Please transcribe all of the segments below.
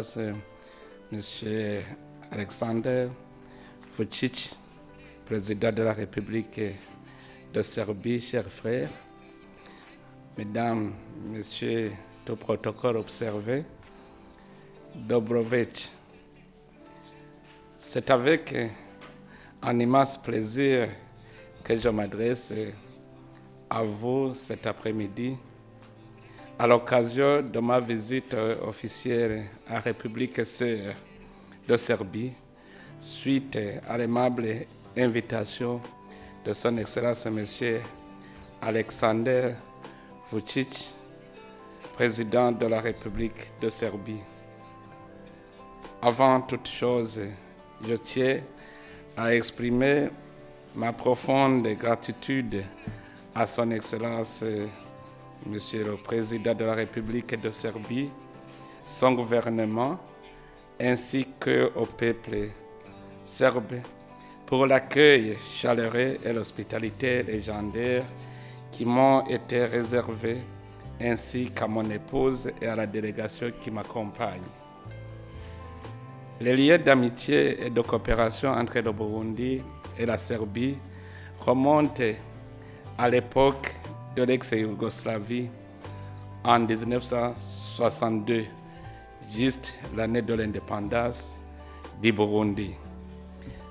Excellences, Monsieur Alexander Vučić, président de la République de Serbie, chers frères, Mesdames, Messieurs, tout protocole observé, Dobroveč. C'est avec un immense plaisir que je m'adresse à vous cet après-midi à l'occasion de ma visite officielle à la République sœur de Serbie suite à l'aimable invitation de son Excellence M. Alexander Vučić, président de la République de Serbie. Avant toute chose, je tiens à exprimer ma profonde gratitude à son Excellence Monsieur le Président de la République de Serbie, son gouvernement, ainsi qu'au peuple serbe pour l'accueil chaleureux et l'hospitalité légendaire qui m'ont été réservés, ainsi qu'à mon épouse et à la délégation qui m'accompagne. Les liens d'amitié et de coopération entre le Burundi et la Serbie remontent à l'époque de l'ex-Yougoslavie en 1962, juste l'année de l'indépendance du Burundi.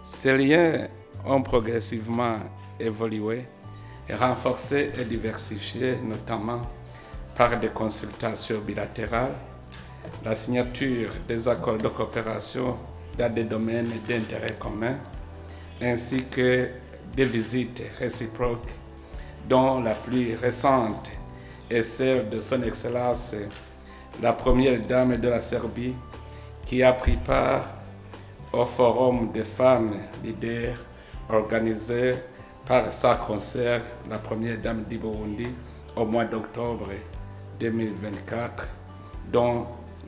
Ces liens ont progressivement évolué, renforcés et diversifiés, notamment par des consultations bilatérales, la signature des accords de coopération dans des domaines d'intérêt commun, ainsi que des visites réciproques, dont la plus récente est celle de son Excellence, la première dame de la Serbie, qui a pris part au Forum des femmes leaders organisé par sa consoeur, la première dame du Burundi, au mois d'octobre 2024, dont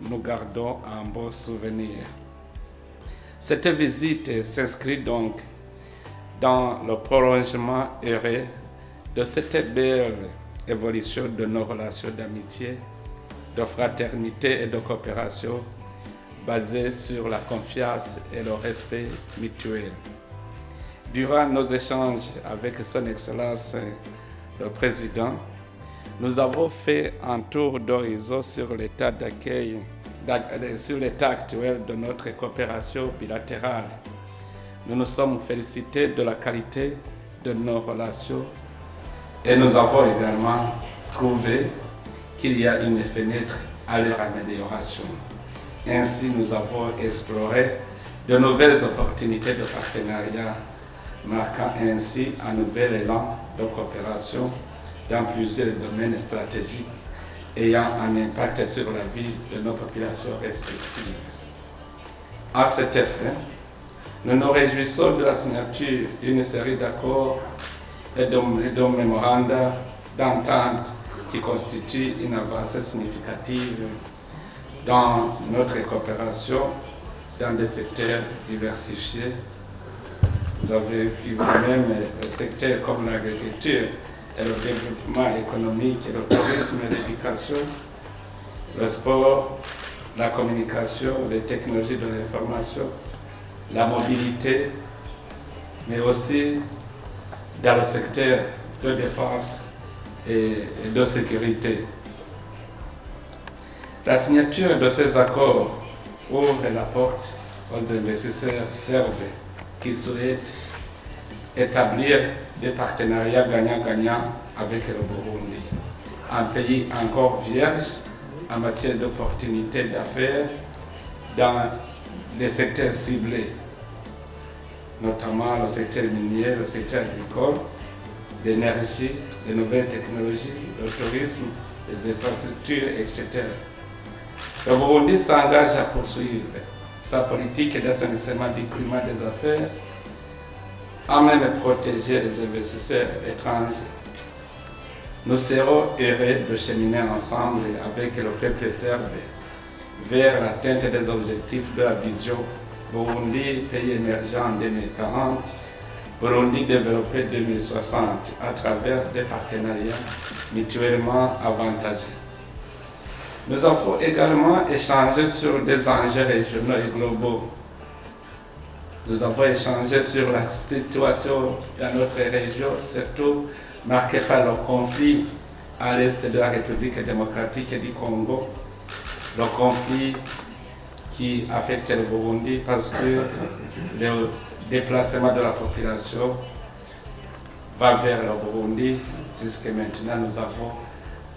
nous gardons un beau souvenir. Cette visite s'inscrit donc dans le prolongement heureux de cette belle évolution de nos relations d'amitié, de fraternité et de coopération basées sur la confiance et le respect mutuel. Durant nos échanges avec son Excellence le Président, nous avons fait un tour d'horizon sur l'état d'accueil, sur l'état actuel de notre coopération bilatérale. Nous nous sommes félicités de la qualité de nos relations et nous avons également trouvé qu'il y a une fenêtre à leur amélioration. Ainsi, nous avons exploré de nouvelles opportunités de partenariat, marquant ainsi un nouvel élan de coopération dans plusieurs domaines stratégiques ayant un impact sur la vie de nos populations respectives. À cet effet, nous nous réjouissons de la signature d'une série d'accords et de mémoranda d'entente qui constituent une avancée significative dans notre coopération dans des secteurs diversifiés. Vous avez vu vous-même des secteurs comme l'agriculture et le développement économique, et le tourisme et l'éducation, le sport, la communication, les technologies de l'information, la mobilité, mais aussi dans le secteur de défense et de sécurité. La signature de ces accords ouvre la porte aux investisseurs serbes qui souhaitent établir des partenariats gagnant-gagnant avec le Burundi, un pays encore vierge en matière d'opportunités d'affaires dans les secteurs ciblés, notamment le secteur minier, le secteur agricole, l'énergie, les nouvelles technologies, le tourisme, les infrastructures, etc. Le Burundi s'engage à poursuivre sa politique d'assainissement du climat des affaires, à même protéger les investisseurs étrangers. Nous serons heureux de cheminer ensemble avec le peuple serbe vers l'atteinte des objectifs de la vision Burundi, pays émergent en 2040, Burundi développé 2060 à travers des partenariats mutuellement avantageux. Nous avons également échangé sur des enjeux régionaux et globaux. Nous avons échangé sur la situation dans notre région, surtout marquée par le conflit à l'est de la République démocratique du Congo, le conflit qui affecte le Burundi parce que le déplacement de la population va vers le Burundi. Jusqu'à maintenant, nous avons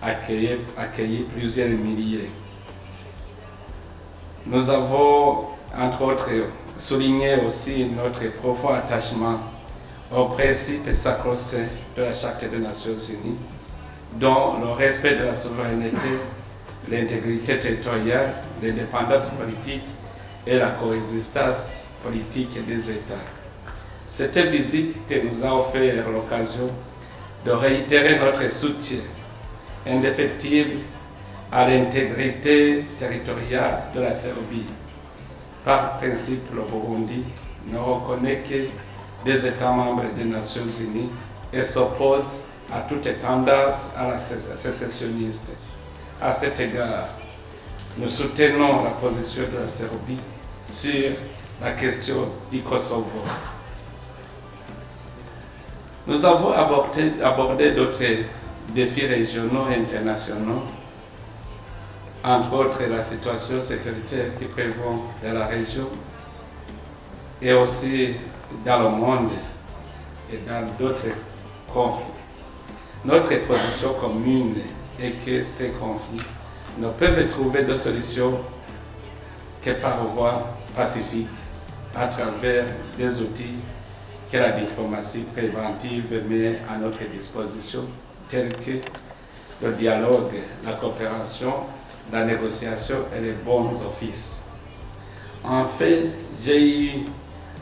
accueilli plusieurs milliers. Nous avons, entre autres, souligné aussi notre profond attachement aux principes sacro-saints de la Charte des Nations Unies, dont le respect de la souveraineté, l'intégrité territoriale, l'indépendance politique et la coexistence politique des États. Cette visite nous a offert l'occasion de réitérer notre soutien indéfectible à l'intégrité territoriale de la Serbie. Par principe, le Burundi ne reconnaît que des États membres des Nations Unies et s'oppose à toute tendance à la sécessionniste. À cet égard, nous soutenons la position de la Serbie sur la question du Kosovo. Nous avons abordé d'autres défis régionaux et internationaux, entre autres la situation sécuritaire qui prévaut dans la région et aussi dans le monde et dans d'autres conflits. Notre position commune est que ces conflits ne peuvent trouver de solution que par voie pacifique à travers des outils que la diplomatie préventive met à notre disposition, tels que le dialogue, la coopération, la négociation et les bons offices. En fait, j'ai eu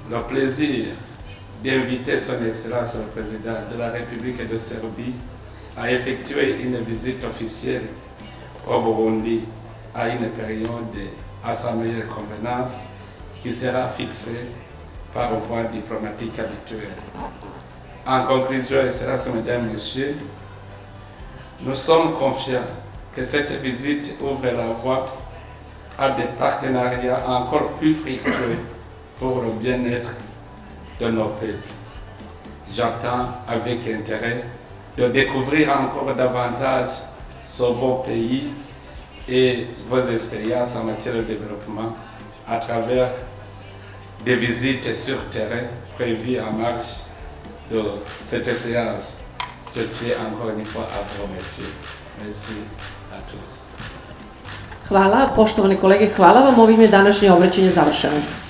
le plaisir d'inviter Son Excellence le Président de la République de Serbie à effectuer une visite officielle au Burundi à une période à sa meilleure convenance qui sera fixée par voie diplomatique habituelle. En conclusion, Excellences, Mesdames, Messieurs, nous sommes confiants que cette visite ouvre la voie à des partenariats encore plus fructueux pour le bien-être de nos peuples. J'attends avec intérêt de découvrir encore davantage ce beau pays et vos expériences en matière de développement à travers des visites sur terrain prévues en marge de cette séance. Je tiens encore une fois à vous remercier. Merci à tous. Hvala, poštovani kolege, hvala vam. Ovim je današnje obraćanje završeno.